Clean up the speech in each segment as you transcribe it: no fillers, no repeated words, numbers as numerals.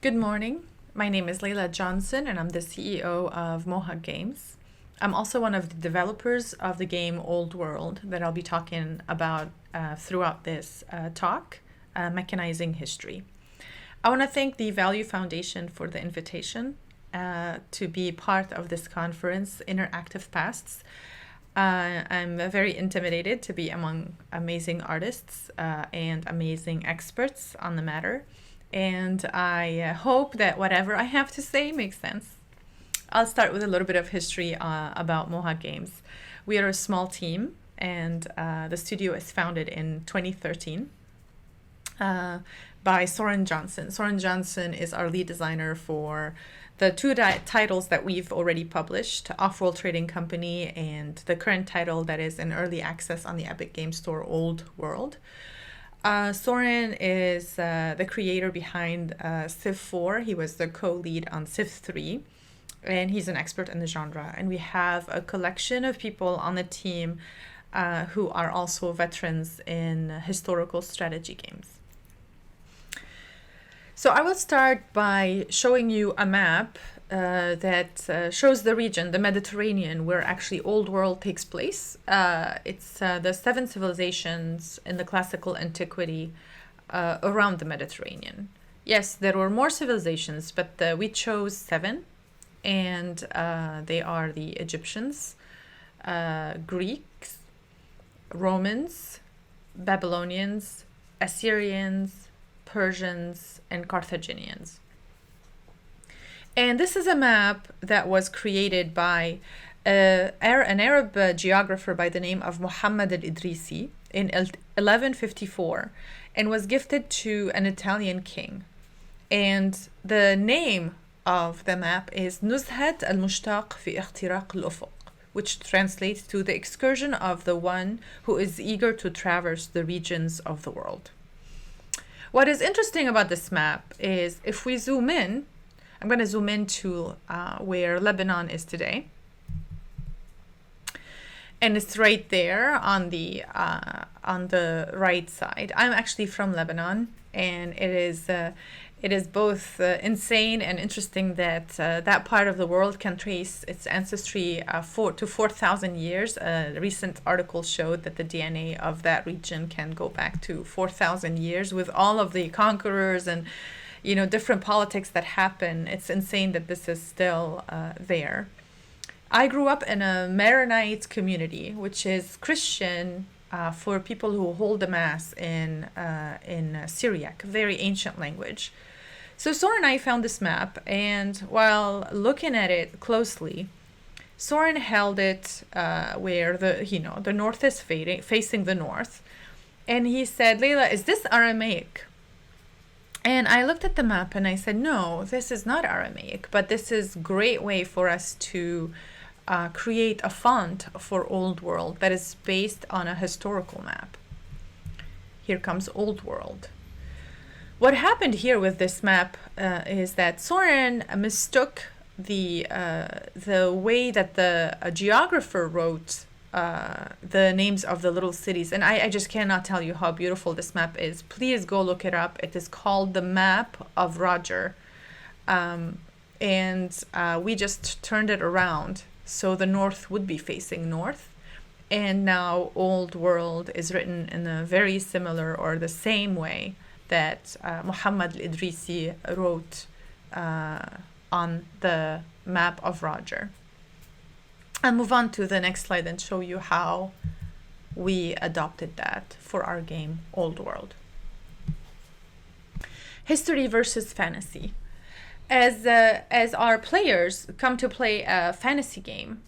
Good morning. My name is Leyla Johnson, and I'm the CEO of Mohawk Games. I'm also one of the developers of the game Old World that I'll be talking about throughout this talk, Mechanizing History. I want to thank the Value Foundation for the invitation to be part of this conference, Interactive Pasts. I'm very intimidated to be among amazing artists and amazing experts on the matter. And I hope that whatever I have to say makes sense. I'll start with a little bit of history about Mohawk Games. We are a small team, and the studio is founded in 2013 by Soren Johnson. Soren Johnson is our lead designer for the two titles that we've already published, Offworld Trading Company and the current title that is in early access on the Epic Game Store, Old World. Soren is the creator behind Civ 4. He was the co-lead on Civ 3, and he's an expert in the genre. And we have a collection of people on the team who are also veterans in historical strategy games. So I will start by showing you a map that shows the region, the Mediterranean, where actually Old World takes place. It's the 7 civilizations in the classical antiquity around the Mediterranean. Yes, there were more civilizations, but we chose 7, and they are the Egyptians, Greeks, Romans, Babylonians, Assyrians, Persians, and Carthaginians. And this is a map that was created by an Arab geographer by the name of Muhammad al-Idrisi in 1154 and was gifted to an Italian king. And the name of the map is Nuzhat al-Mushtaq fi Ikhtiraq al-Ufuq, which translates to the excursion of the one who is eager to traverse the regions of the world. What is interesting about this map is if we zoom in, I'm going to zoom into where Lebanon is today. And it's right there on the right side. I'm actually from Lebanon, and it is both insane and interesting that that part of the world can trace its ancestry to 4,000 years. A recent article showed that the DNA of that region can go back to 4,000 years with all of the conquerors and different politics that happen. It's insane that this is still there. I grew up in a Maronite community, which is Christian for people who hold the Mass in Syriac, a very ancient language. So Soren and I found this map, and while looking at it closely, Soren held it where the north is facing the north, and he said, "Leyla, is this Aramaic?" And I looked at the map and I said, "No, this is not Aramaic, but this is a great way for us to create a font for Old World that is based on a historical map." Here comes Old World. What happened here with this map is that Soren mistook the way that the geographer wrote the names of the little cities. And I just cannot tell you how beautiful this map is. Please go look it up. It is called the Map of Roger. And we just turned it around so the north would be facing north. And now Old World is written in a very similar or the same way that Muhammad al-Idrisi wrote on the Map of Roger. I'll move on to the next slide and show you how we adopted that for our game, Old World. History versus fantasy. As our players come to play a fantasy game,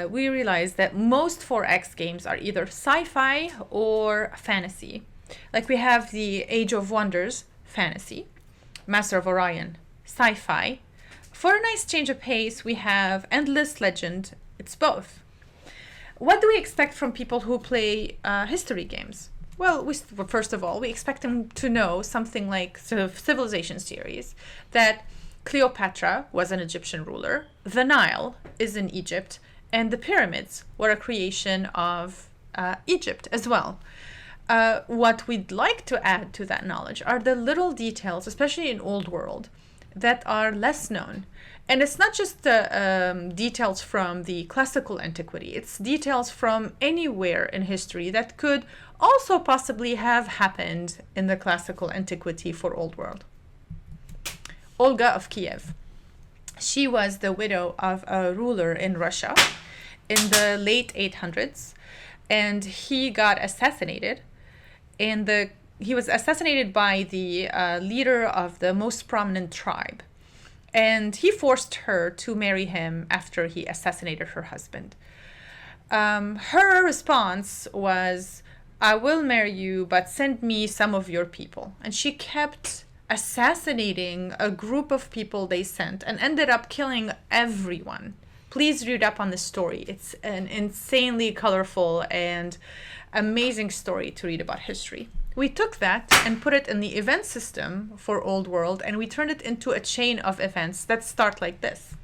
we realize that most 4X games are either sci-fi or fantasy. Like we have the Age of Wonders, fantasy, Master of Orion, sci-fi. For a nice change of pace, we have Endless Legend. It's both. What do we expect from people who play history games? Well, first of all, we expect them to know something like the Civilization series, that Cleopatra was an Egyptian ruler, the Nile is in Egypt, and the pyramids were a creation of Egypt as well. what we'd like to add to that knowledge are the little details, especially in Old World, that are less known. And it's not just details from the classical antiquity, it's details from anywhere in history that could also possibly have happened in the classical antiquity for Old World. Olga of Kiev. She was the widow of a ruler in Russia in the late 800s, and he got assassinated. And he was assassinated by the leader of the most prominent tribe. And he forced her to marry him after he assassinated her husband. Her response was, "I will marry you, but send me some of your people." And she kept assassinating a group of people they sent and ended up killing everyone. Please read up on this story. It's an insanely colorful and amazing story to read about history. We took that and put it in the event system for Old World, and we turned it into a chain of events that start like this.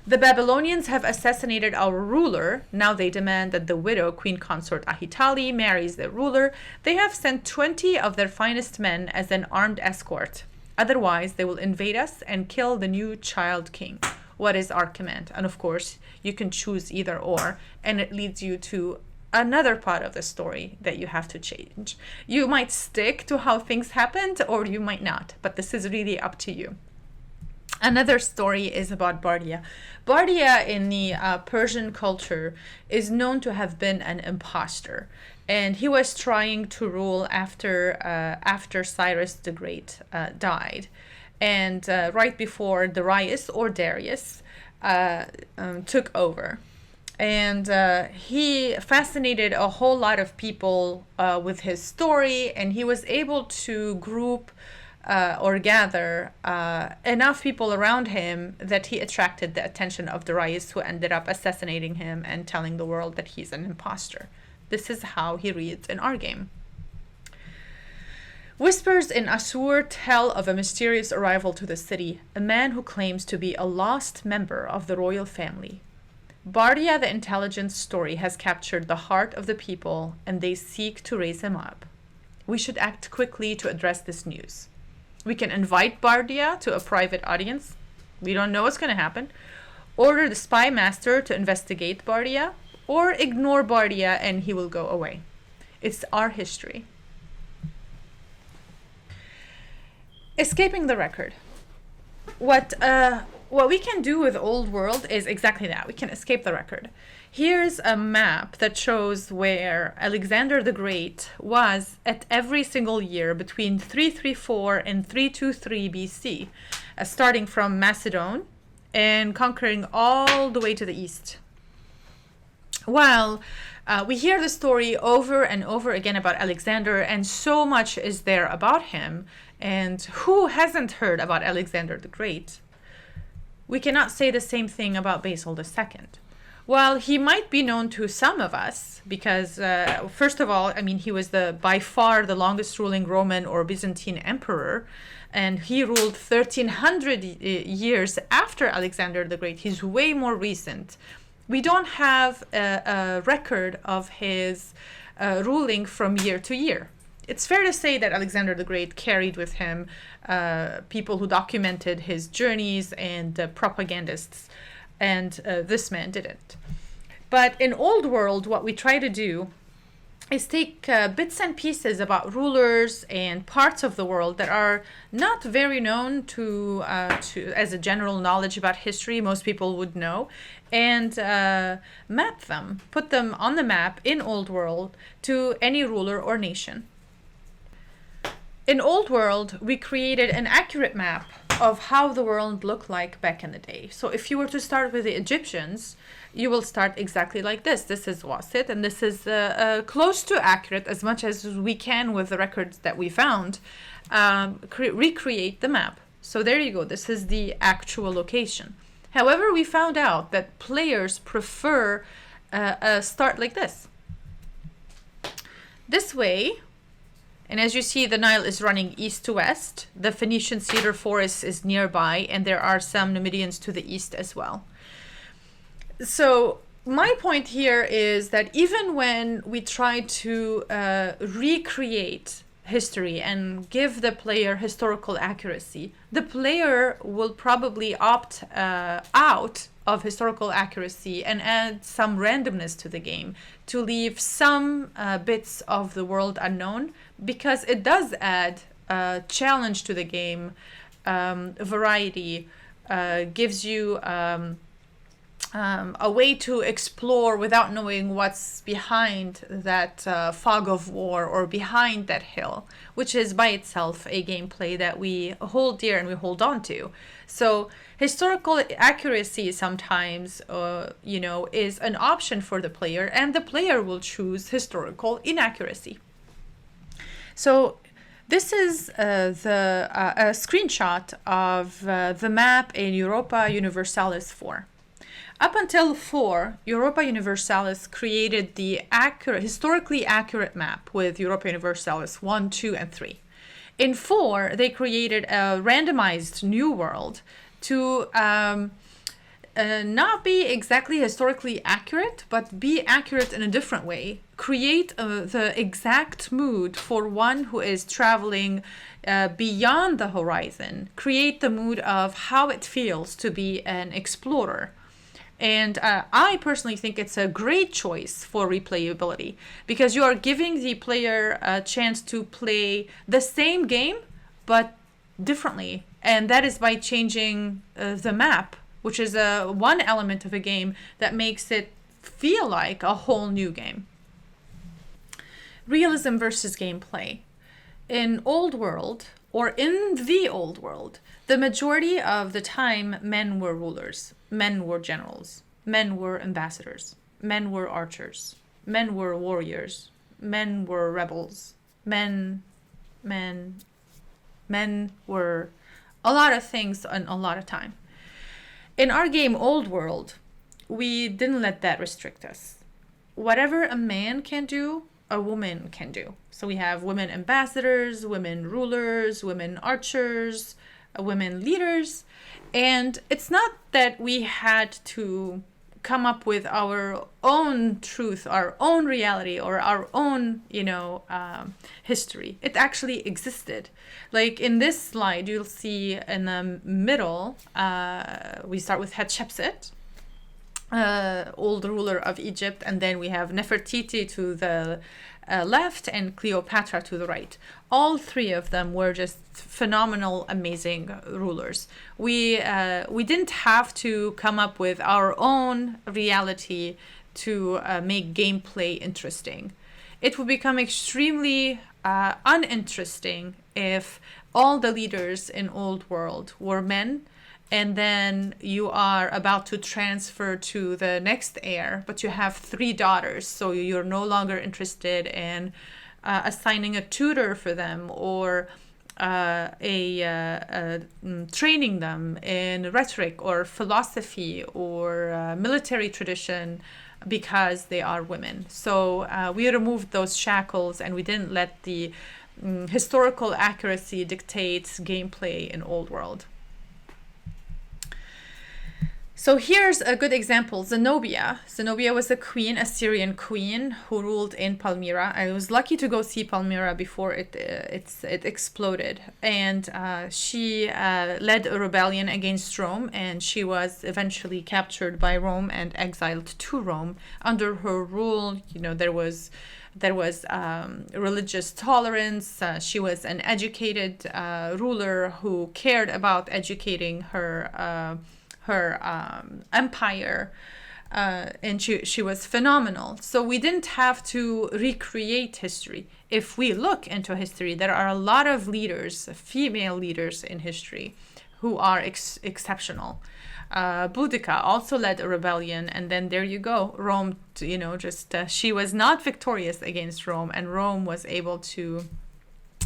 The Babylonians have assassinated our ruler. Now they demand that the widow, Queen Consort Ahitali, marries their ruler. They have sent 20 of their finest men as an armed escort. Otherwise, they will invade us and kill the new child king. What is our command? And of course, you can choose either or, and it leads you to another part of the story that you have to change. You might stick to how things happened, or you might not, but this is really up to you. Another story is about Bardia. Bardia in the Persian culture is known to have been an imposter, and he was trying to rule after Cyrus the Great died, and right before Darius took over. And he fascinated a whole lot of people with his story, and he was able to group or gather enough people around him that he attracted the attention of Darius, who ended up assassinating him and telling the world that he's an imposter. This is how he reads in our game. Whispers in Assur tell of a mysterious arrival to the city, a man who claims to be a lost member of the royal family. Bardia the Intelligent's story has captured the heart of the people, and they seek to raise him up. We should act quickly to address this news. We can invite Bardia to a private audience. We don't know what's going to happen. Order the spy master to investigate Bardia, or ignore Bardia and he will go away. It's our history. Escaping the record. What we can do with Old World is exactly that. We can escape the record. Here's a map that shows where Alexander the Great was at every single year between 334 and 323 BC, starting from Macedon and conquering all the way to the east. Well, we hear the story over and over again about Alexander, and so much is there about him. And who hasn't heard about Alexander the Great? We cannot say the same thing about Basil II. While he might be known to some of us, because first of all, I mean, he was by far the longest ruling Roman or Byzantine emperor, and he ruled 1300 years after Alexander the Great. He's way more recent. We don't have a record of his ruling from year to year. It's fair to say that Alexander the Great carried with him people who documented his journeys and propagandists, and this man didn't. But in Old World, what we try to do is take bits and pieces about rulers and parts of the world that are not very known to as a general knowledge about history, most people would know, and map them, put them on the map in Old World to any ruler or nation. In Old World, we created an accurate map of how the world looked like back in the day. So if you were to start with the Egyptians, you will start exactly like this. This is Wasit, and this is close to accurate as much as we can with the records that we found. Recreate the map. So there you go. This is the actual location. However, we found out that players prefer a start like this. This way. And as you see, the Nile is running east to west. The Phoenician cedar forest is nearby, and there are some Numidians to the east as well. So my point here is that even when we try to recreate history and give the player historical accuracy, the player will probably opt out of historical accuracy and add some randomness to the game to leave some bits of the world unknown, because it does add challenge to the game, variety, gives you a way to explore without knowing what's behind that fog of war or behind that hill, which is by itself a gameplay that we hold dear and we hold on to. So historical accuracy sometimes, is an option for the player, and the player will choose historical inaccuracy. So this is a screenshot of the map in Europa Universalis 4. Up until 4, Europa Universalis created the historically accurate map with Europa Universalis 1, 2, and 3. In 4, they created a randomized new world to not be exactly historically accurate, but be accurate in a different way. Create the exact mood for one who is traveling beyond the horizon. Create the mood of how it feels to be an explorer. And I personally think it's a great choice for replayability, because you are giving the player a chance to play the same game, but differently. And that is by changing the map, which is one element of a game that makes it feel like a whole new game. Realism versus gameplay. In Old World, or in the Old World, the majority of the time men were rulers, men were generals, men were ambassadors, men were archers, men were warriors, men were rebels, men were a lot of things and a lot of time. In our game Old World, we didn't let that restrict us. Whatever a man can do, a woman can do. So we have women ambassadors, women rulers, women archers, women leaders. And it's not that we had to come up with our own truth, our own reality, or our own, history. It actually existed. Like in this slide, you'll see in the middle, we start with Hatshepsut, old ruler of Egypt, and then we have Nefertiti to the left and Cleopatra to the right. All three of them were just phenomenal, amazing rulers. We didn't have to come up with our own reality to make gameplay interesting. It would become extremely uninteresting if all the leaders in Old World were men, and then you are about to transfer to the next heir, but you have 3 daughters, so you're no longer interested in assigning a tutor for them, or training them in rhetoric or philosophy or military tradition because they are women. So we removed those shackles, and we didn't let the historical accuracy dictate gameplay in Old World. So here's a good example, Zenobia. Zenobia was a queen, a Syrian queen who ruled in Palmyra. I was lucky to go see Palmyra before it exploded. And she led a rebellion against Rome, and she was eventually captured by Rome and exiled to Rome. Under her rule, there was religious tolerance. She was an educated ruler who cared about educating her empire, and she was phenomenal. So we didn't have to recreate history. If we look into history, there are a lot of leaders, female leaders in history, who are exceptional. Boudica also led a rebellion, and then there you go, Rome, she was not victorious against Rome, and Rome was able to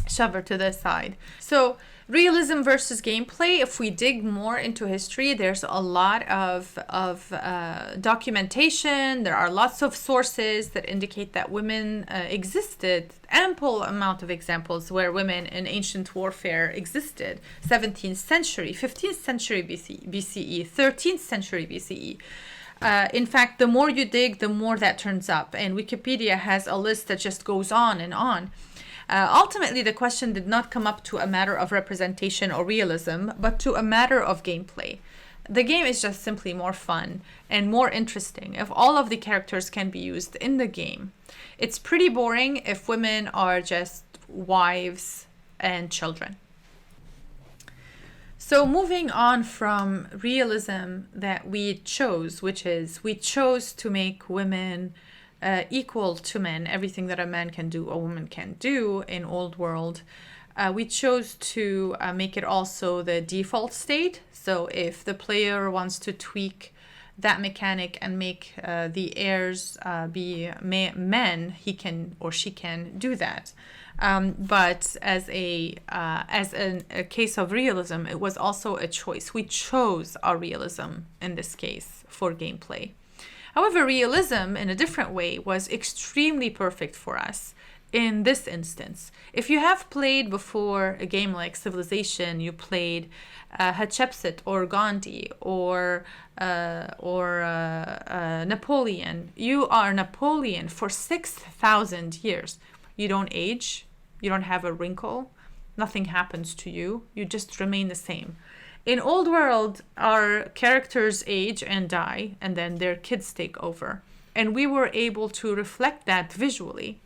shove her to the side. So realism versus gameplay, if we dig more into history, there's a lot of documentation. There are lots of sources that indicate that women existed. Ample amount of examples where women in ancient warfare existed. 17th century, 15th century BCE, 13th century BCE. In fact, the more you dig, the more that turns up. And Wikipedia has a list that just goes on and on. Ultimately, the question did not come up to a matter of representation or realism, but to a matter of gameplay. The game is just simply more fun and more interesting if all of the characters can be used in the game. It's pretty boring if women are just wives and children. So moving on from realism that we chose, which is we chose to make women equal to men, everything that a man can do, a woman can do in Old World. We chose to make it also the default state. So if the player wants to tweak that mechanic and make the heirs be men, he can or she can do that. But as a case of realism, it was also a choice. We chose our realism in this case for gameplay. However, realism in a different way was extremely perfect for us in this instance. If you have played before a game like Civilization, you played Hatshepsut or Gandhi or Napoleon. You are Napoleon for 6,000 years. You don't age, you don't have a wrinkle, nothing happens to you, you just remain the same. In Old World, our characters age and die, and then their kids take over. And we were able to reflect that visually.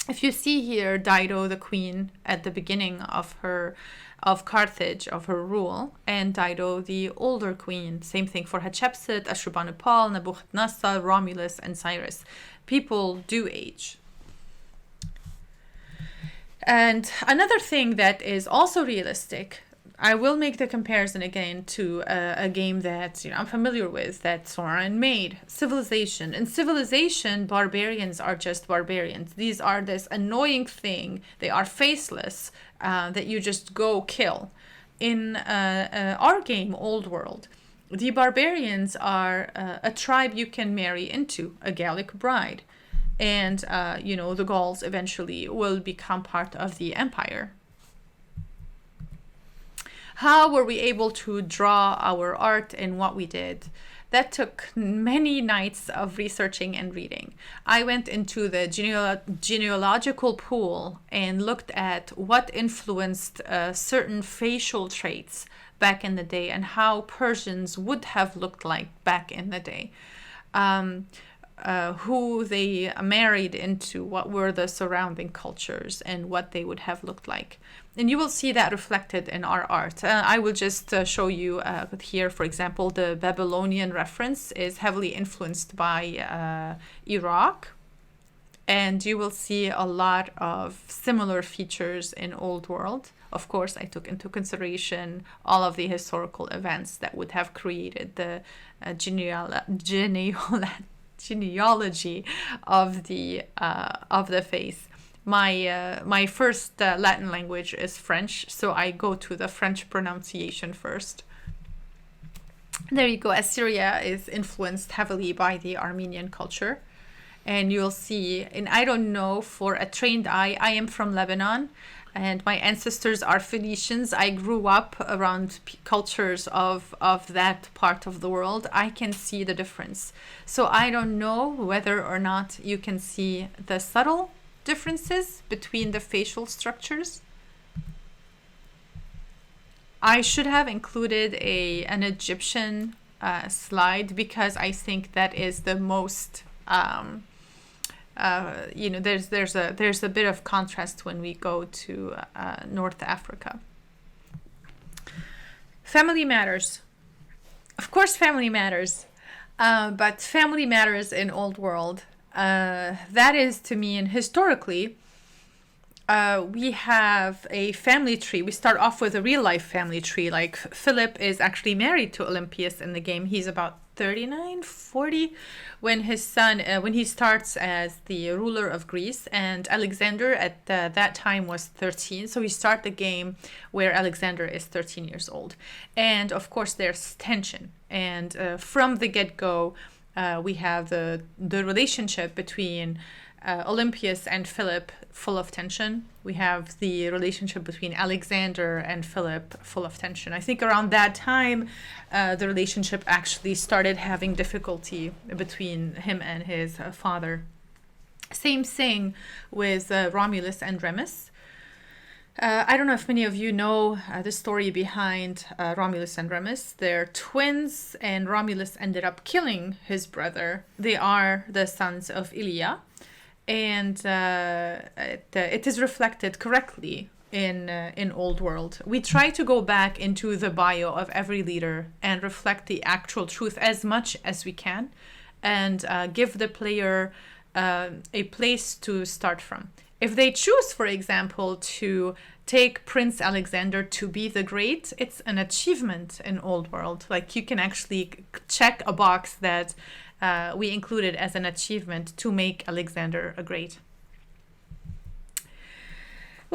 If you see here Dido, the queen, at the beginning of Carthage, of her rule, and Dido, the older queen. Same thing for Hatshepsut, Ashurbanipal, Nebuchadnezzar, Romulus, and Cyrus. People do age. And another thing that is also realistic, I will make the comparison again to a game that I'm familiar with, that Soren made, Civilization. In Civilization, barbarians are just barbarians. These are this annoying thing. They are faceless that you just go kill. In our game, Old World, the barbarians are a tribe you can marry into, a Gallic bride. And, the Gauls eventually will become part of the empire. How were we able to draw our art in what we did? That took many nights of researching and reading. I went into the genealogical pool and looked at what influenced certain facial traits back in the day and how Persians would have looked like back in the day. Who they married into, what were the surrounding cultures, and what they would have looked like. And you will see that reflected in our art. I will just show you here, for example, the Babylonian reference is heavily influenced by Iraq. And you will see a lot of similar features in Old World. Of course, I took into consideration all of the historical events that would have created the genealogy of the face. My first Latin language is French, so I go to the French pronunciation first. There you go. Assyria is influenced heavily by the Armenian culture, and you'll see, and I don't know, for a trained eye, I am from Lebanon, and my ancestors are Phoenicians. I grew up around cultures of that part of the world. I can see the difference. So I don't know whether or not you can see the subtle differences between the facial structures. I should have included an Egyptian slide because I think that is the most there's a bit of contrast when we go to North Africa. Family matters. Of course, family matters. But family matters in Old World. That is to me, and historically, we have a family tree. We start off with a real life family tree. Like Philip is actually married to Olympias in the game. He's about 39, 40 when his son, when he starts as the ruler of Greece, and Alexander at that time was 13. So we start the game where Alexander is 13 years old. And of course there's tension. And from the get-go, we have the relationship between Olympias and Philip, full of tension. We have the relationship between Alexander and Philip, full of tension. I think around that time, the relationship actually started having difficulty between him and his father. Same thing with Romulus and Remus. I don't know if many of you know the story behind Romulus and Remus. They're twins, and Romulus ended up killing his brother. They are the sons of Ilia, and it is reflected correctly in Old World. We try to go back into the bio of every leader and reflect the actual truth as much as we can, and give the player a place to start from. If they choose, for example, to take Prince Alexander to be the Great, it's an achievement in Old World. Like, you can actually check a box that we included as an achievement to make Alexander a Great.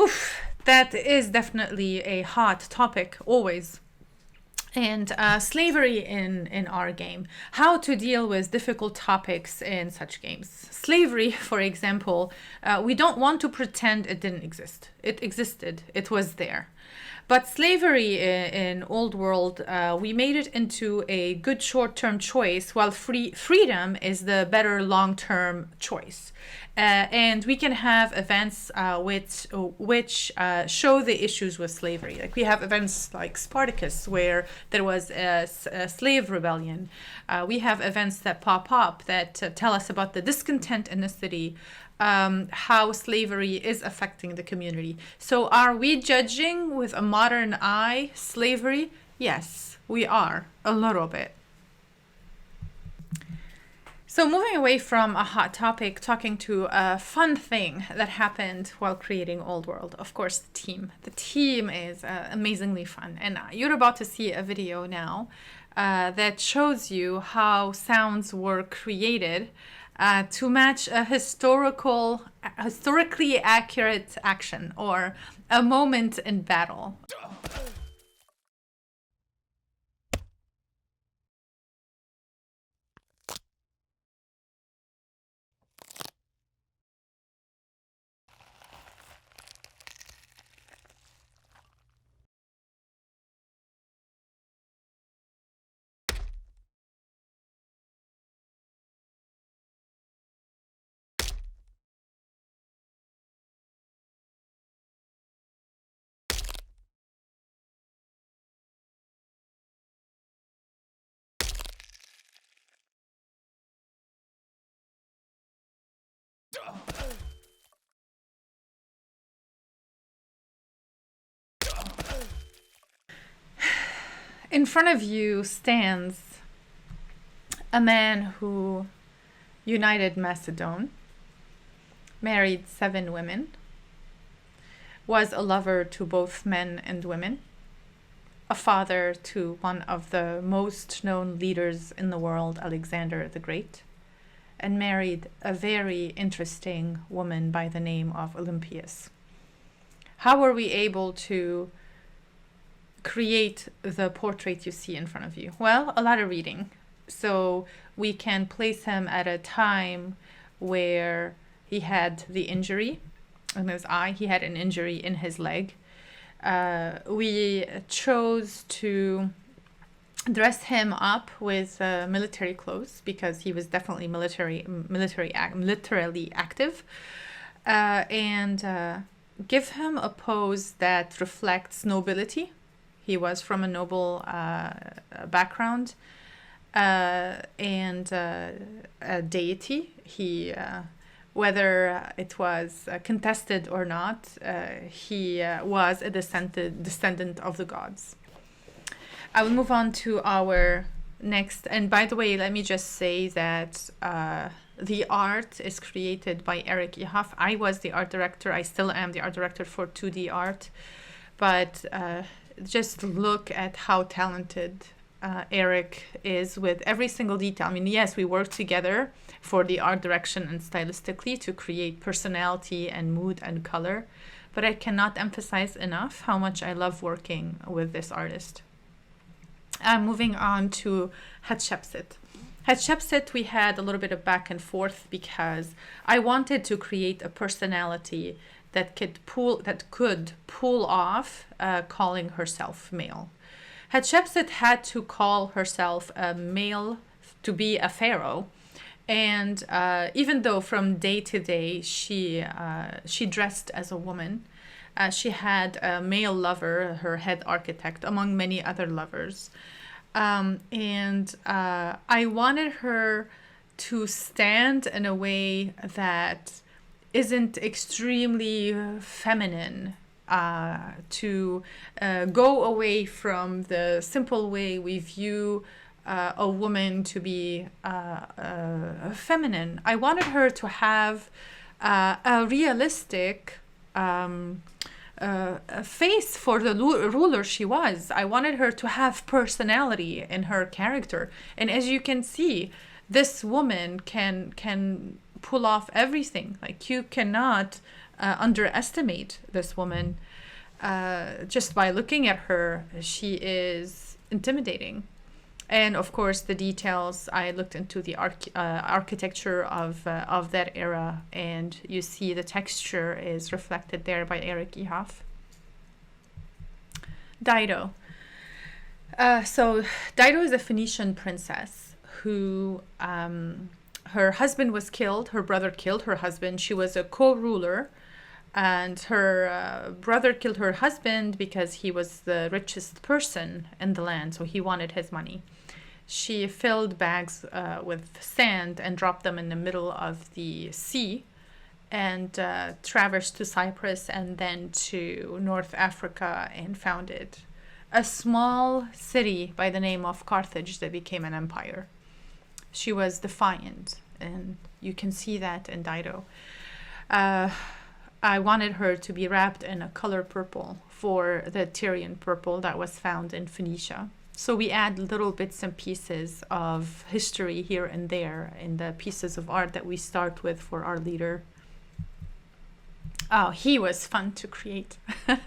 Oof, that is definitely a hot topic, always. And slavery in our game. How to deal with difficult topics in such games. Slavery, for example, we don't want to pretend it didn't exist. It existed. It was there. But slavery in Old World, we made it into a good short-term choice, while freedom is the better long-term choice. And we can have events which show the issues with slavery. Like, we have events like Spartacus, where there was a slave rebellion. We have events that pop up that tell us about the discontent in the city, how slavery is affecting the community. So are we judging with a modern eye slavery? Yes, we are, a little bit. So moving away from a hot topic, talking to a fun thing that happened while creating Old World. Of course, the team. The team is amazingly fun. And you're about to see a video now that shows you how sounds were created to match a historically accurate action or a moment in battle. In front of you stands a man who united Macedon, married 7 women, was a lover to both men and women, a father to one of the most known leaders in the world, Alexander the Great, and married a very interesting woman by the name of Olympias. How were we able to create the portrait you see in front of you? Well, a lot of reading. So we can place him at a time where he had the injury in his eye. He had an injury in his leg. We chose to dress him up with military clothes because he was definitely literally active, and give him a pose that reflects nobility. He was from a noble background, and a deity. He, whether it was contested or not, he was a descendant of the gods. I will move on to our next. And by the way, let me just say that the art is created by Eric Ihaf. I was the art director. I still am the art director for 2D art. But just look at how talented Eric is with every single detail. I mean, yes, we work together for the art direction and stylistically to create personality and mood and color. But I cannot emphasize enough how much I love working with this artist. Moving on to Hatshepsut. Hatshepsut, we had a little bit of back and forth because I wanted to create a personality that could pull off calling herself male. Hatshepsut had to call herself a male to be a pharaoh, and even though from day to day she dressed as a woman, she had a male lover, her head architect, among many other lovers. And I wanted her to stand in a way that isn't extremely feminine, to go away from the simple way we view a woman to be feminine. I wanted her to have a realistic a face for the ruler she was. I wanted her to have personality in her character. And as you can see, this woman can pull off everything. Like, you cannot underestimate this woman. Just by looking at her, she is intimidating. And of course, the details, I looked into the architecture of that era, and you see the texture is reflected there by Eric Ehoff. Dido. So Dido is a Phoenician princess who, her husband was killed. Her brother killed her husband. She was a co-ruler, and her brother killed her husband because he was the richest person in the land, so he wanted his money. She filled bags with sand and dropped them in the middle of the sea, and traversed to Cyprus and then to North Africa and founded a small city by the name of Carthage that became an empire. She was defiant, and you can see that in Dido. I wanted her to be wrapped in a color purple for the Tyrian purple that was found in Phoenicia. So we add little bits and pieces of history here and there in the pieces of art that we start with for our leader. Oh, he was fun to create. Look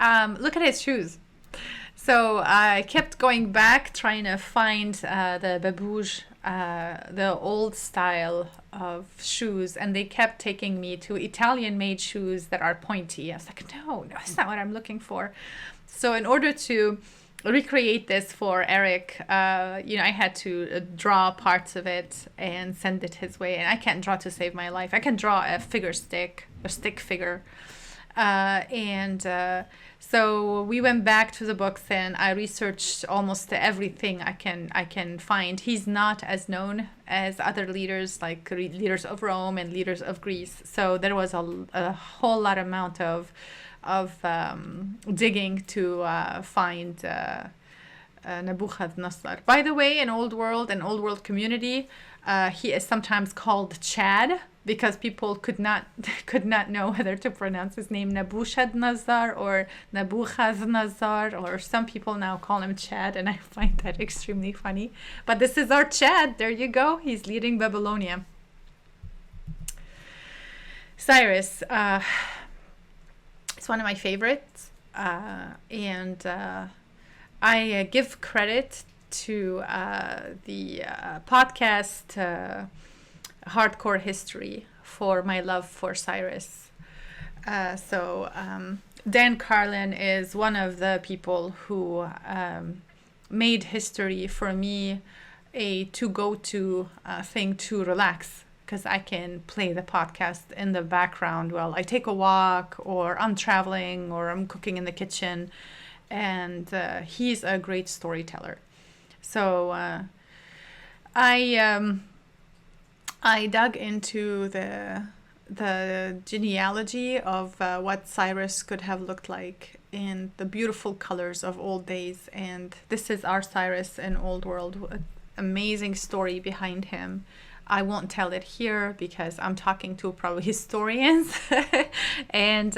at his shoes. So I kept going back, trying to find the babouche, the old style of shoes, and they kept taking me to Italian-made shoes that are pointy. I was like, no, that's not what I'm looking for. So in order to recreate this for Eric, I had to draw parts of it and send it his way. And I can't draw to save my life. I can draw a stick figure. So we went back to the books, and I researched almost everything I can find. He's not as known as other leaders, like leaders of Rome and leaders of Greece. So there was a whole lot amount of digging to find Nebuchadnezzar. By the way, in Old World community, he is sometimes called Chad, because people could not know whether to pronounce his name Nebuchadnezzar or Nebuchadnezzar, or some people now call him Chad, and I find that extremely funny. But this is our Chad. There you go. He's leading Babylonia. Cyrus. It's one of my favorites, and I give credit to the podcast Hardcore History for my love for Cyrus. Dan Carlin is one of the people who made history for me a to-go-to thing to relax, because I can play the podcast in the background while I take a walk, or I'm traveling, or I'm cooking in the kitchen. And he's a great storyteller. So I dug into the genealogy of what Cyrus could have looked like in the beautiful colors of old days. And this is our Cyrus in Old World. Amazing story behind him. I won't tell it here because I'm talking to probably historians and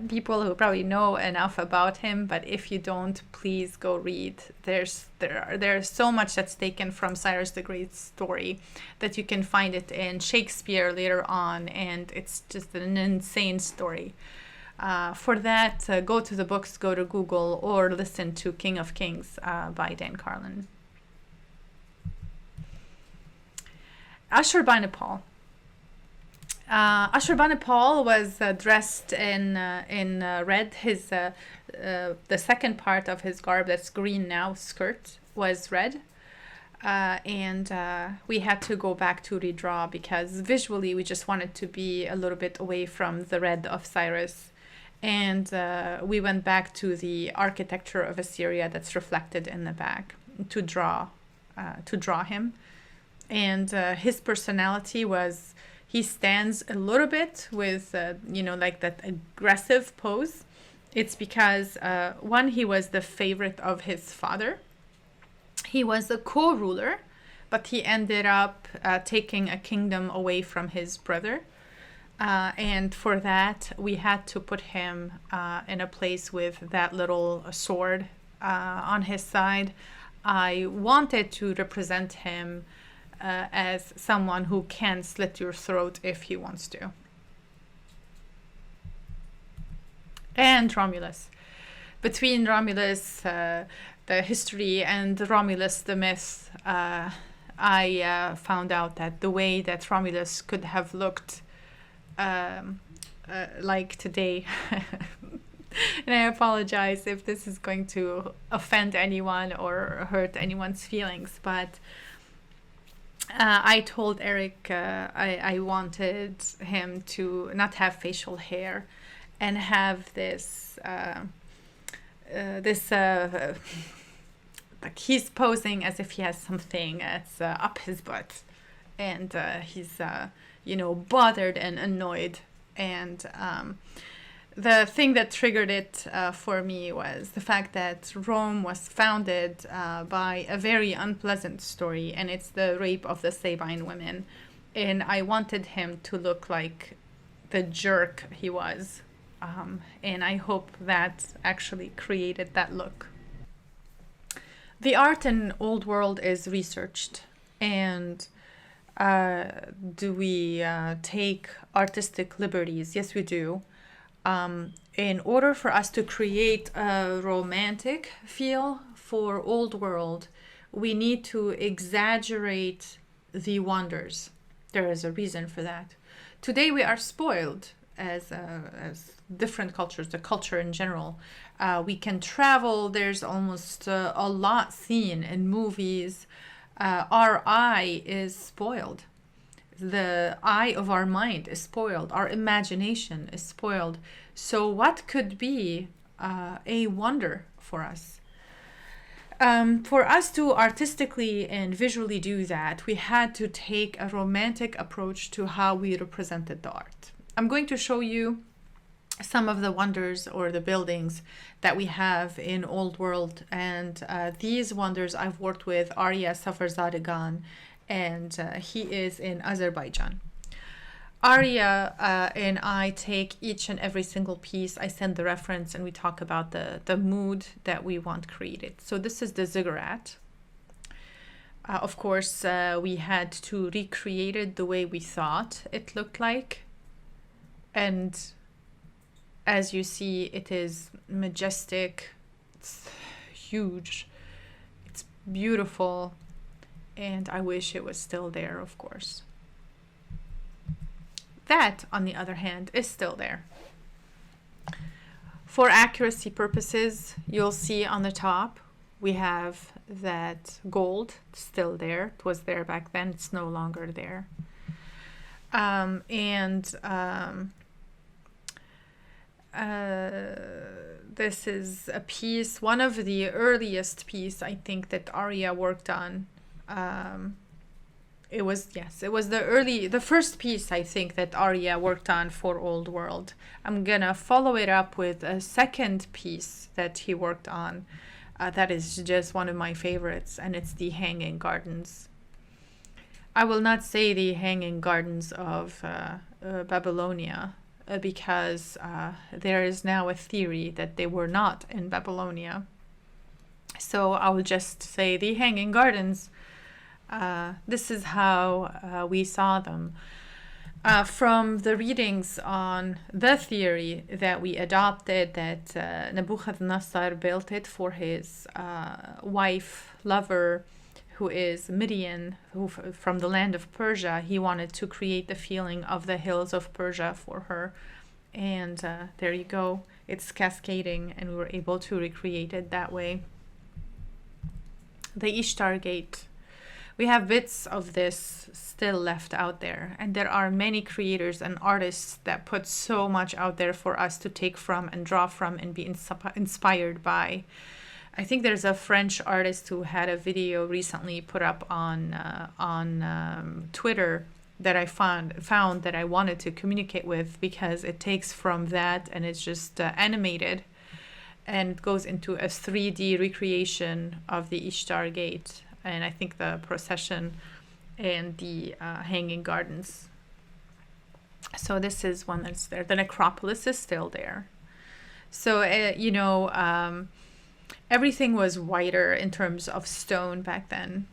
people who probably know enough about him. But if you don't, please go read. There's so much that's taken from Cyrus the Great's story that you can find it in Shakespeare later on, and it's just an insane story. For that, go to the books, go to Google, or listen to King of Kings by Dan Carlin. Ashurbanipal. Ashurbanipal was dressed in red. His the second part of his garb, that's green now, skirt, was red. And we had to go back to redraw because visually we just wanted to be a little bit away from the red of Cyrus. And we went back to the architecture of Assyria that's reflected in the back to draw him. And his personality was, he stands a little bit with, like that aggressive pose. It's because, one, he was the favorite of his father. He was a co-ruler, but he ended up taking a kingdom away from his brother. And for that, we had to put him in a place with that little sword on his side. I wanted to represent him as someone who can slit your throat if he wants to. And Romulus. Between Romulus, the history, and Romulus, the myth, I found out that the way that Romulus could have looked like today, and I apologize if this is going to offend anyone or hurt anyone's feelings, but I told Eric I wanted him to not have facial hair and have this like he's posing as if he has something that's up his butt, and he's bothered and annoyed. And the thing that triggered it for me was the fact that Rome was founded by a very unpleasant story, and it's the rape of the Sabine women. And I wanted him to look like the jerk he was. And I hope that actually created that look. The art in Old World is researched. And do we take artistic liberties? Yes, we do. In order for us to create a romantic feel for Old World, we need to exaggerate the wonders. There is a reason for that. Today we are spoiled as different cultures, the culture in general. We can travel. There's almost a lot seen in movies. Our eye is spoiled. The eye of our mind is spoiled. Our imagination is spoiled. So what could be a wonder for us? For us to artistically and visually do that, we had to take a romantic approach to how we represented the art. I'm going to show you some of the wonders or the buildings that we have in Old World. And these wonders I've worked with Arya Safarzadegan, and he is in Azerbaijan. Arya and I take each and every single piece. I send the reference and we talk about the mood that we want created. So this is the ziggurat. Of course, we had to recreate it the way we thought it looked like. And as you see, it is majestic, it's huge, it's beautiful, and I wish it was still there, of course. That, on the other hand, is still there. For accuracy purposes, you'll see on the top, we have that gold still there. It was there back then, it's no longer there. This is a piece, one of the earliest piece I think that Arya worked on. It was the first piece I think that Arya worked on for Old World. I'm gonna follow it up with a second piece that he worked on that is just one of my favorites, and it's the Hanging Gardens. I will not say the Hanging Gardens of Babylonia, because there is now a theory that they were not in Babylonia. So I will just say the Hanging Gardens. This is how we saw them. From the readings on the theory that we adopted, that Nebuchadnezzar built it for his wife, lover, who is Midian, from the land of Persia, he wanted to create the feeling of the hills of Persia for her. And there you go. It's cascading, and we were able to recreate it that way. The Ishtar Gate. We have bits of this still left out there, and there are many creators and artists that put so much out there for us to take from and draw from and be inspired by. I think there's a French artist who had a video recently put up on Twitter that I found that I wanted to communicate with, because it takes from that and it's just animated, and goes into a 3D recreation of the Ishtar Gate, and I think the procession and the hanging gardens. So this is one that's there. The necropolis is still there. So everything was whiter in terms of stone back then.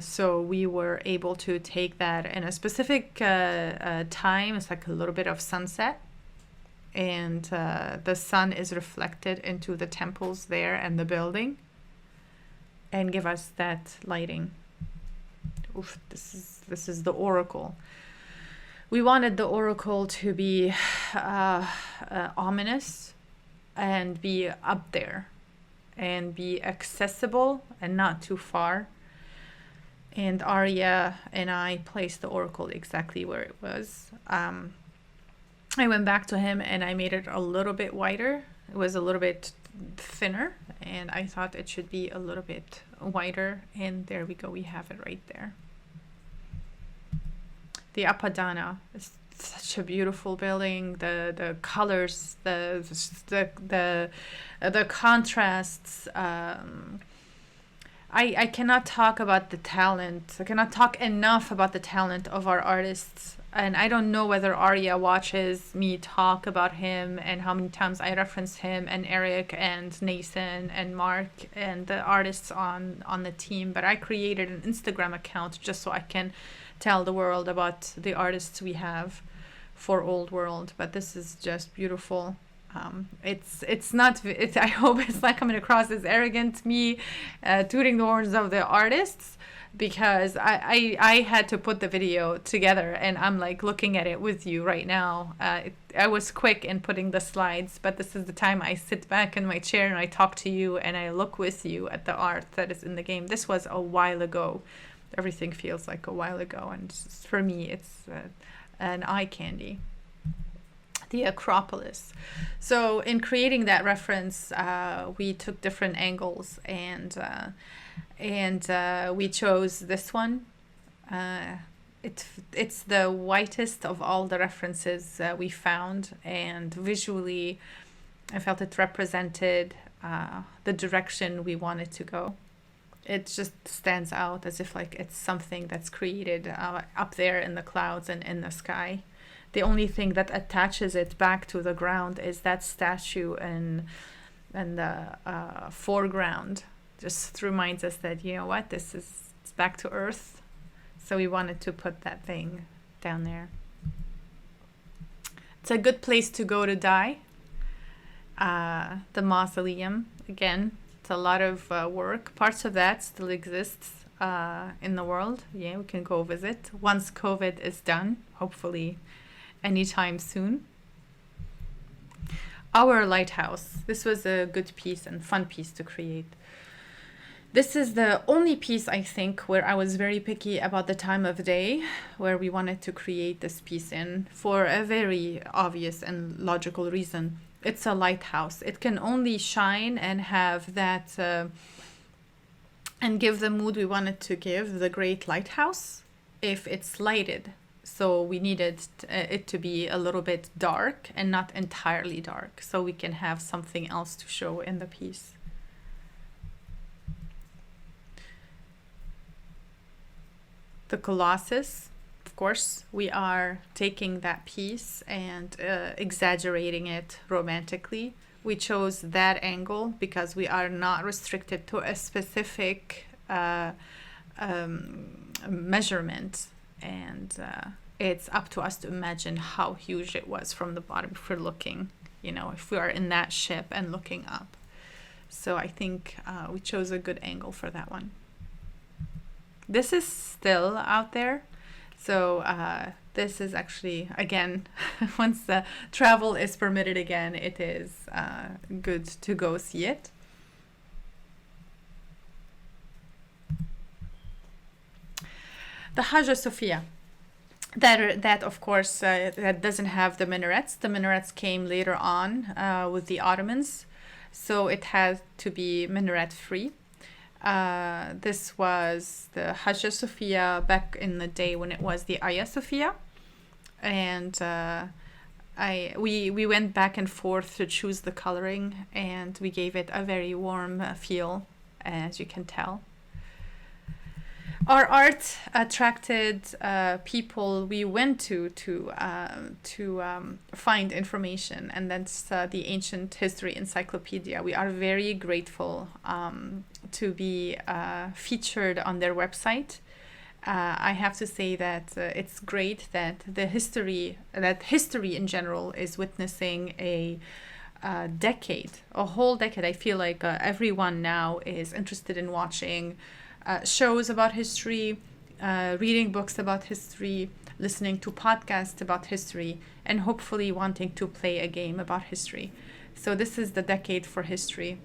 So we were able to take that in a specific time. It's like a little bit of sunset, and the sun is reflected into the temples there and the building, and give us that lighting. Oof, this is the oracle. We wanted the oracle to be ominous and be up there and be accessible and not too far. And Arya and I placed the oracle exactly where it was. I went back to him and I made it a little bit wider. It was a little bit thinner, and I thought it should be a little bit wider. And there we go. We have it right there. The Apadana is such a beautiful building. The colors, the contrasts. I cannot talk about the talent. I cannot talk enough about the talent of our artists. And I don't know whether Arya watches me talk about him and how many times I reference him and Eric and Nathan and Mark and the artists on the team. But I created an Instagram account just so I can tell the world about the artists we have for Old World. But this is just beautiful. It's not, I hope it's not coming across as arrogant, me tooting the horns of the artists, because I had to put the video together, and I'm like looking at it with you right now. I was quick in putting the slides, but this is the time I sit back in my chair and I talk to you and I look with you at the art that is in the game. This was a while ago. Everything feels like a while ago, and for me it's an eye candy. The Acropolis. So in creating that reference, we took different angles, and we chose this one. It's the whitest of all the references we found, and visually I felt it represented the direction we wanted to go. It just stands out as if like it's something that's created up there in the clouds and in the sky. The only thing that attaches it back to the ground is that statue in the foreground. Just reminds us that, you know what, it's back to Earth. So we wanted to put that thing down there. It's a good place to go to die. The mausoleum, again, it's a lot of work. Parts of that still exists in the world. Yeah, we can go visit once COVID is done, hopefully anytime soon. Our lighthouse. This was a good piece and fun piece to create. This is the only piece, I think, where I was very picky about the time of day where we wanted to create this piece in, for a very obvious and logical reason. It's a lighthouse. It can only shine and have that and give the mood we wanted to give, the great lighthouse, if it's lighted. So we needed it to be a little bit dark and not entirely dark, so we can have something else to show in the piece. The Colossus, of course, we are taking that piece and exaggerating it romantically. We chose that angle because we are not restricted to a specific measurement, and it's up to us to imagine how huge it was from the bottom if we're looking, if we are in that ship and looking up. So I think we chose a good angle for that one. This is still out there. So this is actually, again, once the travel is permitted again, it is good to go see it. The Hagia Sophia. That of course, that doesn't have the minarets. The minarets came later on with the Ottomans, so it had to be minaret free. This was the Hagia Sophia back in the day when it was the Hagia Sophia, and we went back and forth to choose the coloring, and we gave it a very warm feel, as you can tell. Our art attracted people we went to find information, and that's the Ancient History Encyclopedia. We are very grateful to be featured on their website. I have to say that it's great that history in general is witnessing a whole decade. I feel like everyone now is interested in watching shows about history, reading books about history, listening to podcasts about history, and hopefully wanting to play a game about history. So this is the decade for history.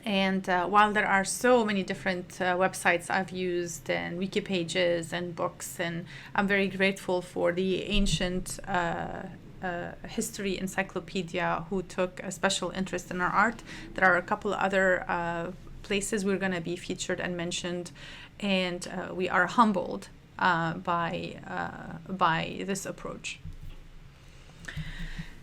And while there are so many different websites I've used and wiki pages and books, and I'm very grateful for the Ancient History Encyclopedia who took a special interest in our art, there are a couple other places we're going to be featured and mentioned, and we are humbled by this approach.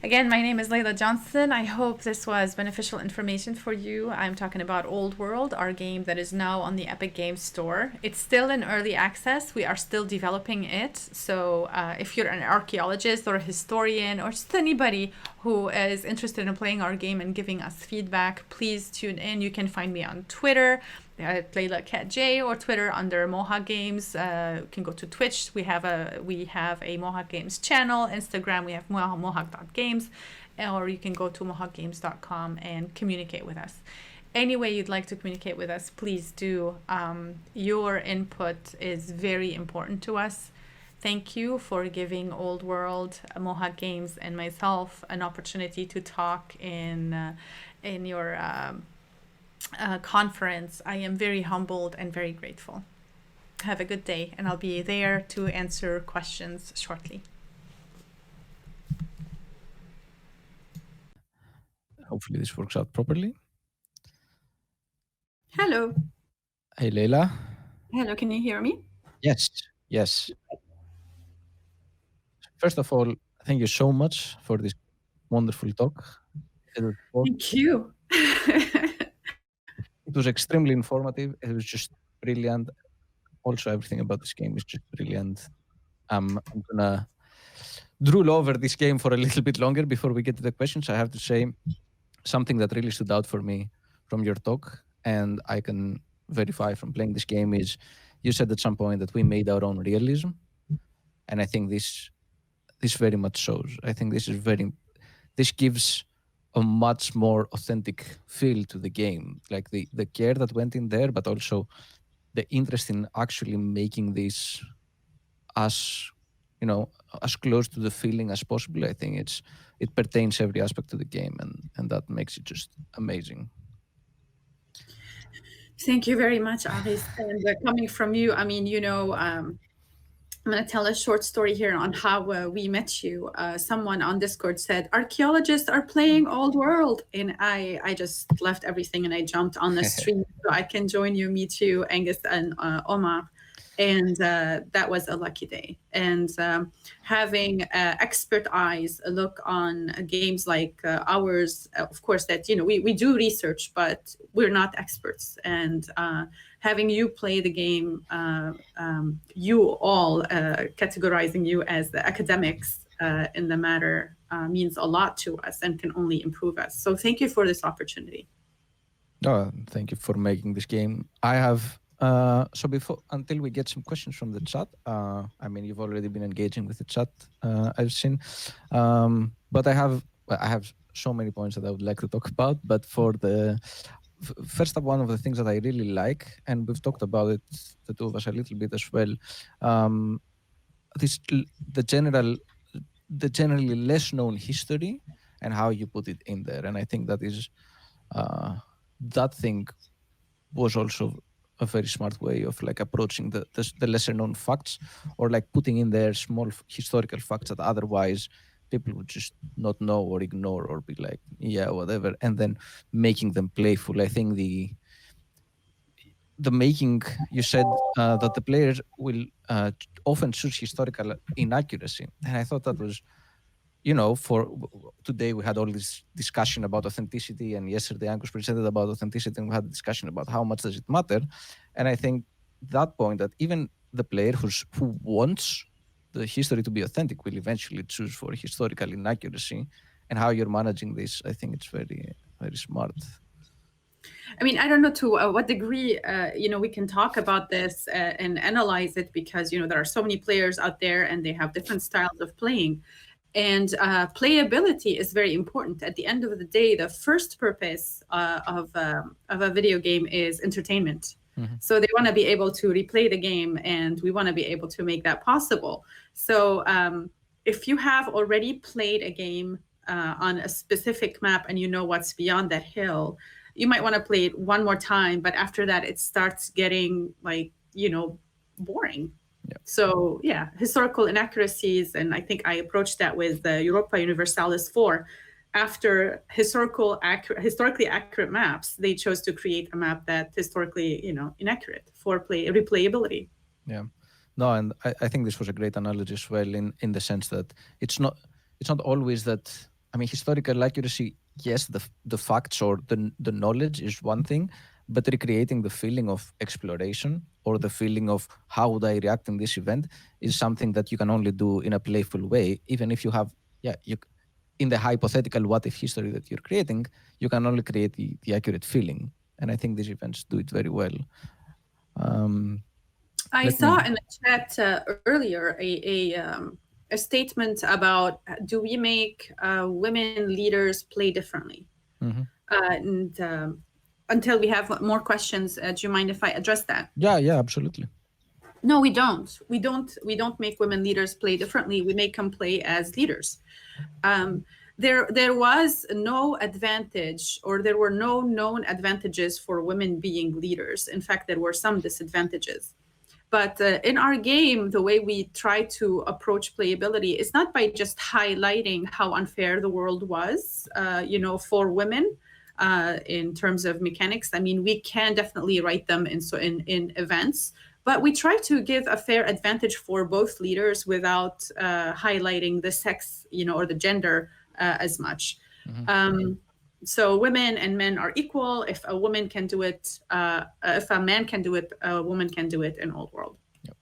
Again, my name is Leyla Johnson. I hope this was beneficial information for you. I'm talking about Old World, our game that is now on the Epic Games Store. It's still in early access. We are still developing it. So if you're an archaeologist or a historian or just anybody who is interested in playing our game and giving us feedback, please tune in. You can find me on Twitter at Leyla Cat J, or Twitter under Mohawk Games. You can go to Twitch. We have a Mohawk Games channel. Instagram, we have mohawk.games, or you can go to mohawkgames.com and communicate with us. Any way you'd like to communicate with us, please do. Your input is very important to us. Thank you for giving Old World, Mohawk Games, and myself an opportunity to talk in your conference. I am very humbled and very grateful. Have a good day, and I'll be there to answer questions shortly. Hopefully this works out properly. Hello. Hey, Leyla. Hello, can you hear me? Yes. First of all, thank you so much for this wonderful talk. Thank you. It was extremely informative. It was just brilliant. Also, everything about this game is just brilliant. I'm gonna drool over this game for a little bit longer before we get to the questions. I have to say something that really stood out for me from your talk, and I can verify from playing this game, is you said at some point that we made our own realism, and I think this very much shows. I think this gives a much more authentic feel to the game, like the care that went in there, but also the interest in actually making this as close to the feeling as possible. I think it pertains every aspect of the game, and that makes it just amazing. Thank you very much, Aris. And coming from you, I mean, I'm going to tell a short story here on how we met you. Someone on Discord said, archaeologists are playing Old World. And I just left everything and I jumped on the stream so I can join you, meet you, Angus and Omar. And that was a lucky day. And having expert eyes look on games like ours, of course, that, we do research, but we're not experts. And having you play the game, you all categorizing you as the academics in the matter means a lot to us and can only improve us. So thank you for this opportunity. Thank you for making this game. I have until we get some questions from the chat, you've already been engaging with the chat, I've seen, but I have so many points that I would like to talk about. But for first up, one of the things that I really like, and we've talked about it, the two of us, a little bit as well, the generally less known history and how you put it in there. And I think that is that thing was also a very smart way of like approaching the lesser known facts, or like putting in there small historical facts that otherwise people would just not know or ignore or be like, yeah, whatever, and then making them playful. I think the making, you said that the players will often choose historical inaccuracy, and I thought that was, you know, for today we had all this discussion about authenticity, and yesterday Angus presented about authenticity, and we had a discussion about how much does it matter. And I think that point, that even the player who wants the history to be authentic will eventually choose for historical inaccuracy, and how you're managing this, I think it's very, very smart. I mean, I don't know to what degree, we can talk about this and analyze it, because, there are so many players out there and they have different styles of playing. And playability is very important. At the end of the day, the first purpose of a video game is entertainment. Mm-hmm. So they want to be able to replay the game, and we want to be able to make that possible. So if you have already played a game on a specific map and you know what's beyond that hill, you might want to play it one more time, but after that it starts getting boring. Yeah. So historical inaccuracies, and I think I approached that with the Europa Universalis 4. After historically accurate maps, they chose to create a map that historically inaccurate for replayability. Yeah, no, and I think this was a great analogy as well, in the sense that it's not always that. I mean, historical accuracy, yes, the facts or the knowledge is one thing, but recreating the feeling of exploration or the feeling of how would I react in this event is something that you can only do in a playful way. Even if you have, in the hypothetical what if history that you're creating, you can only create the accurate feeling. And I think these events do it very well. I saw in the chat earlier a statement about, do we make women leaders play differently? Mm-hmm. And until we have more questions, do you mind if I address that? Yeah, absolutely. No, we don't. We don't make women leaders play differently. We make them play as leaders. There was no advantage, or there were no known advantages for women being leaders. In fact, there were some disadvantages. But in our game, the way we try to approach playability is not by just highlighting how unfair the world was, for women in terms of mechanics. I mean, we can definitely write them in events, but we try to give a fair advantage for both leaders without highlighting the sex, or the gender as much. Mm-hmm. So women and men are equal. If a woman can do it, if a man can do it, a woman can do it in Old World. Yep.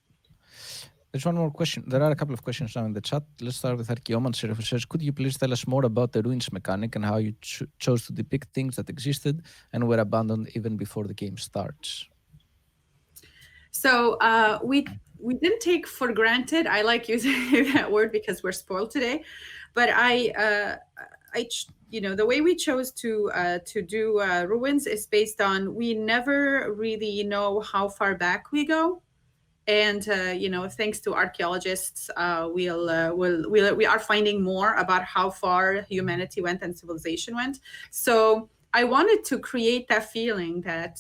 There's one more question. There are a couple of questions now in the chat. Let's start with Archaeomancer, who says, could you please tell us more about the ruins mechanic and how you chose to depict things that existed and were abandoned even before the game starts? So we didn't take for granted. I like using that word because we're spoiled today, but the way we chose to do ruins is based on, we never really know how far back we go, and thanks to archaeologists, we are finding more about how far humanity went and civilization went. So I wanted to create that feeling that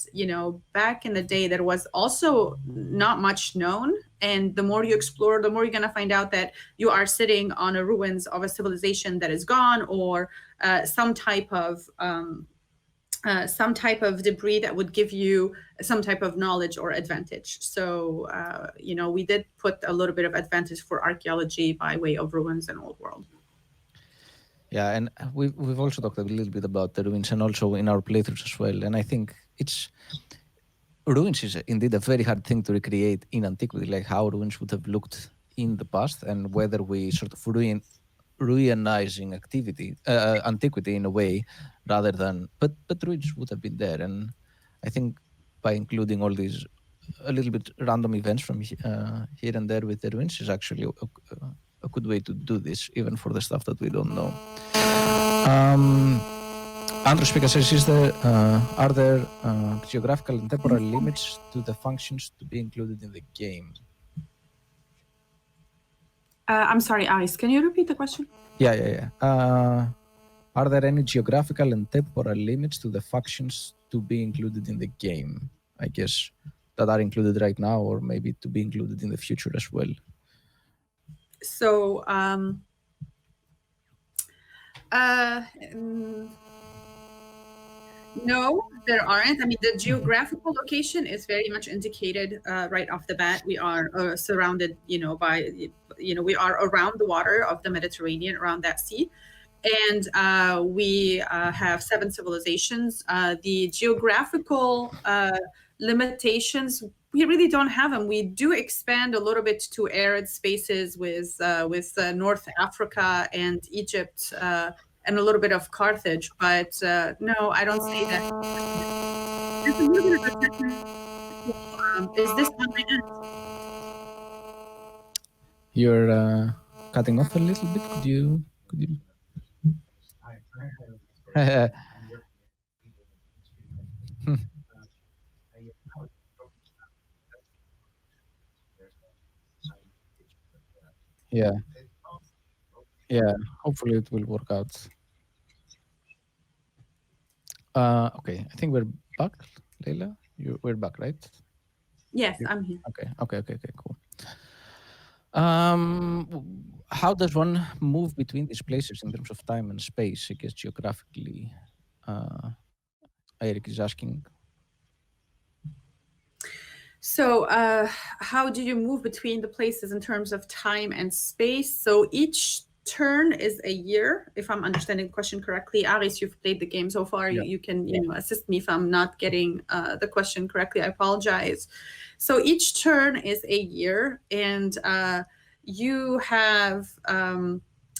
back in the day there was also not much known, and the more you explore, the more you're going to find out that you are sitting on a ruins of a civilization that is gone, or some type of debris that would give you some type of knowledge or advantage. So we did put a little bit of advantage for archaeology by way of ruins and Old World. Yeah, and we've also talked a little bit about the ruins, and also in our playthroughs as well. And I think ruins is indeed a very hard thing to recreate in antiquity, like how ruins would have looked in the past, and whether we sort of ruinizing antiquity in a way, rather than, but ruins would have been there. And I think by including all these a little bit random events from here and there with the ruins is actually a good way to do this, even for the stuff that we don't know. Andrew Speaker says, are there geographical and temporal limits to the functions to be included in the game? I'm sorry, Aris, can you repeat the question? Yeah. Are there any geographical and temporal limits to the factions to be included in the game? I guess that are included right now, or maybe to be included in the future as well. So, no, there aren't. I mean, the geographical location is very much indicated right off the bat. We are surrounded, by, we are around the water of the Mediterranean, around that sea. And we have 7 civilizations. The geographical limitations, we really don't have them. We do expand a little bit to arid spaces with North Africa and Egypt and a little bit of Carthage, but no, I don't see that. There's a little bit of a question. Is this on my end? You're cutting off a little bit. Could you? Yeah. Hopefully it will work out. Okay, I think we're back, Leyla. We're back, right? Yes, I'm here. Okay, cool. How does one move between these places in terms of time and space, I guess, geographically? Eric is asking. So how do you move between the places in terms of time and space? So each turn is a year, if I'm understanding the question correctly. Aris, you've played the game so far. Yeah. You can assist me if I'm not getting the question correctly. I apologize. So each turn is a year, and you have,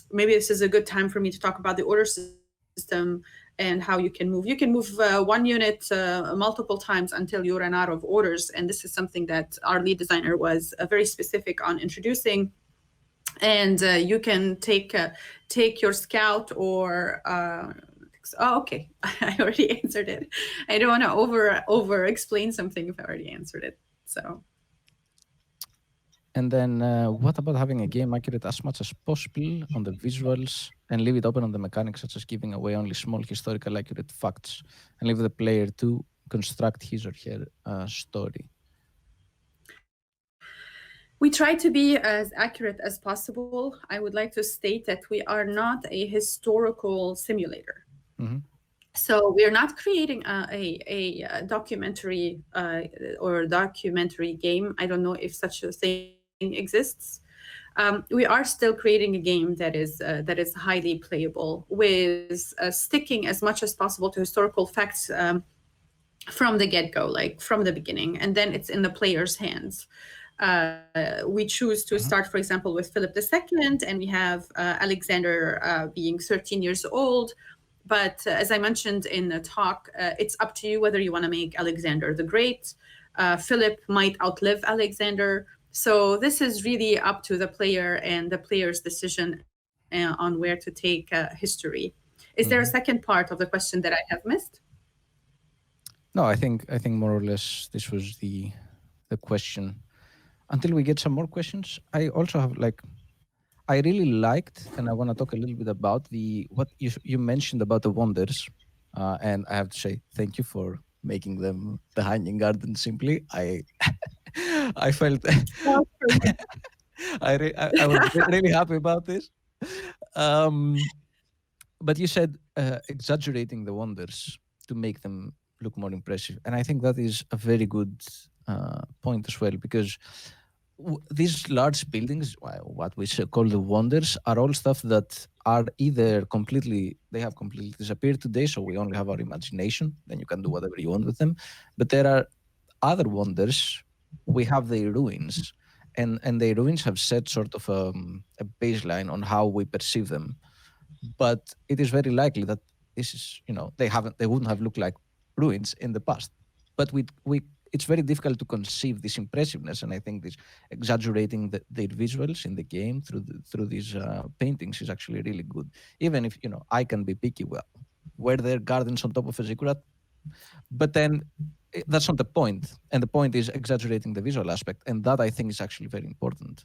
maybe this is a good time for me to talk about the order system and how you can move. You can move 1 unit multiple times until you run out of orders. And this is something that our lead designer was very specific on introducing. And you can take your scout or okay, I already answered it. I don't want to over explain something if I already answered it. So. And then what about having a game accurate as much as possible on the visuals and leave it open on the mechanics, such as giving away only small historical accurate facts and leave the player to construct his or her story? We try to be as accurate as possible. I would like to state that we are not a historical simulator. Mm-hmm. So we're not creating a documentary or documentary game. I don't know if such a thing exists. We are still creating a game that is highly playable, with sticking as much as possible to historical facts from the get-go, like from the beginning, and then it's in the player's hands. We choose to start, for example, with Philip II, and we have Alexander being 13 years old. But as I mentioned in the talk, it's up to you whether you want to make Alexander the Great. Philip might outlive Alexander. So this is really up to the player and the player's decision on where to take history. Is there a second part of the question that I have missed? No, I think more or less this was the question. Until we get some more questions, I also have I really liked, and I want to talk a little bit about what you mentioned about the wonders, and I have to say thank you for making them the Hanging Garden. Simply, I felt I was really happy about this. But you said exaggerating the wonders to make them look more impressive, and I think that is a very good point as well, because these large buildings, what we call the wonders, are all stuff that are either they have completely disappeared today, so we only have our imagination, then you can do whatever you want with them. But there are other wonders, we have the ruins, and the ruins have set sort of a baseline on how we perceive them. But it is very likely that this is, they wouldn't have looked like ruins in the past. But it's very difficult to conceive this impressiveness, and I think this exaggerating the visuals in the game through these paintings is actually really good. Even if I can be picky, were there gardens on top of a ziggurat? But then that's not the point. And the point is exaggerating the visual aspect. And that I think is actually very important.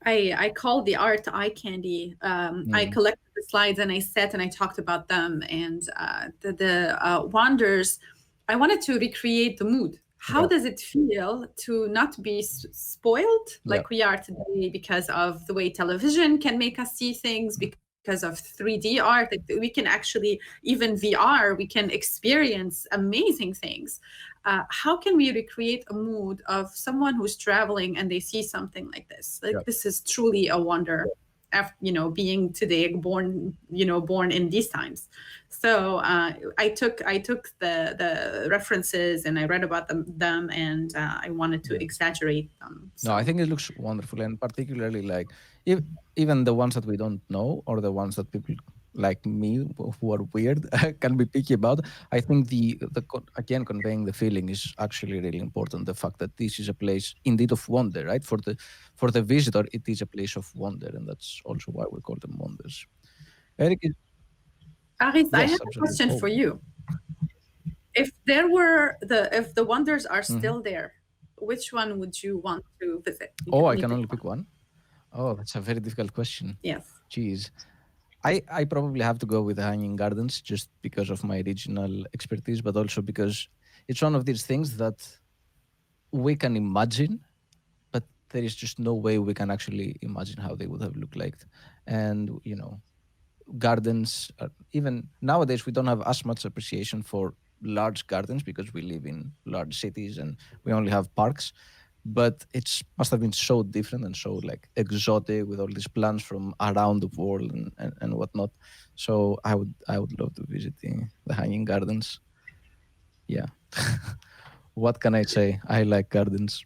I called the art eye candy. I collected the slides and I sat and I talked about them. And the wanders, I wanted to recreate the mood. How does it feel to not be spoiled like we are today because of the way television can make us see things, because of 3D art? We can actually, even VR, we can experience amazing things. How can we recreate a mood of someone who's traveling and they see something like this? Like this is truly a wonder, after, being today born in these times. So I took the references and I read about them and I wanted to exaggerate them. So. No, I think it looks wonderful, and particularly like even the ones that we don't know or the ones that people like me who are weird can be picky about. I think the again conveying the feeling is actually really important. The fact that this is a place indeed of wonder, right? For the visitor, it is a place of wonder, and that's also why we call them wonders. Eric, Aris, I have a question for you. If the wonders are still there, which one would you want to visit? I can only pick one. Oh, that's a very difficult question. Yes. Jeez. I probably have to go with the Hanging Gardens just because of my regional expertise, but also because it's one of these things that we can imagine, but there is just no way we can actually imagine how they would have looked like. And, gardens, even nowadays, we don't have as much appreciation for large gardens because we live in large cities and we only have parks. But it must have been so different and so like exotic with all these plants from around the world and whatnot. So I would love to visit the Hanging Gardens. Yeah. What can I say? I like gardens.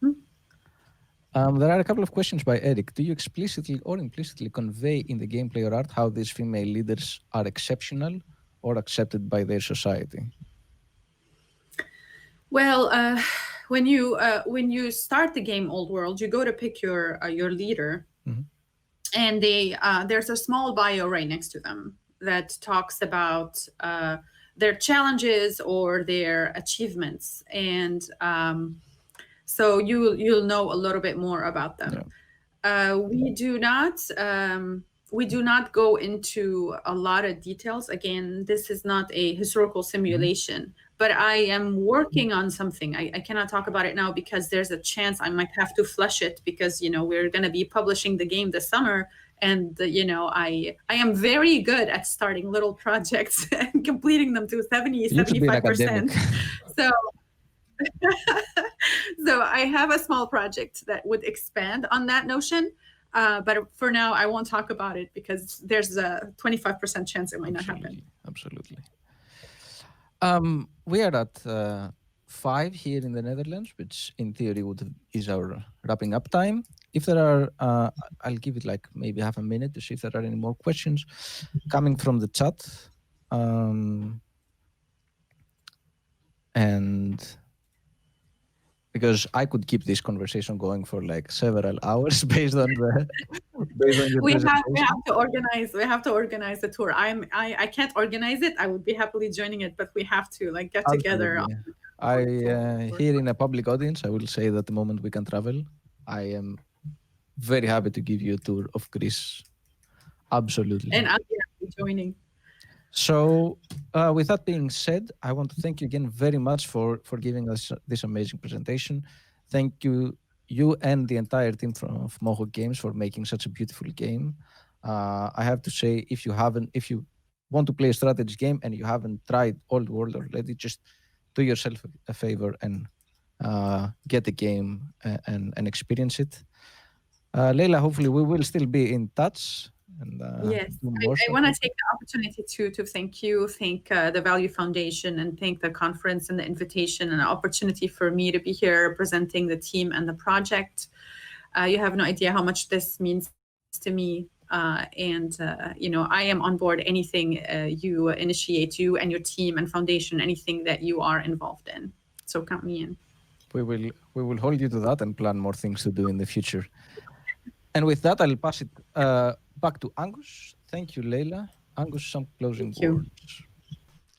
There are a couple of questions by Eric. Do you explicitly or implicitly convey in the gameplay or art how these female leaders are exceptional or accepted by their society? Well, when you start the game Old World, you go to pick your leader, and there's a small bio right next to them that talks about their challenges or their achievements, and so you'll know a little bit more about them. Yeah. We do not go into a lot of details. Again, this is not a historical simulation, but I am working on something. I cannot talk about it now because there's a chance I might have to flush it because, we're going to be publishing the game this summer. And, I am very good at starting little projects and completing them to 75%. So I have a small project that would expand on that notion. But for now, I won't talk about it because there's a 25% chance it might not happen. Absolutely. We are at 5 here in the Netherlands, which in theory is our wrapping up time. If there are, I'll give it like maybe half a minute to see if there are any more questions coming from the chat. And because I could keep this conversation going for like several hours based on your we have to organize the tour. I can't organize it. I would be happily joining it, but we have to get together. Here in a public audience, I will say that the moment we can travel, I am very happy to give you a tour of Greece. Absolutely. And I'll be happy joining. So with that being said, I want to thank you again very much for giving us this amazing presentation. Thank you and the entire team of Mohawk Games for making such a beautiful game. I have to say, if you want to play a strategy game and you haven't tried Old World already, just do yourself a favor and get the game and experience it. Leyla, hopefully we will still be in touch. And, yes, I want to take the opportunity to thank the Value Foundation and thank the conference and the invitation and the opportunity for me to be here representing the team and the project. You have no idea how much this means to me. I am on board anything you initiate, you and your team and foundation, anything that you are involved in. So count me in. We will hold you to that and plan more things to do in the future. And with that, I'll pass it back to Angus. Thank you, Leyla. Angus, some closing Thank you. words.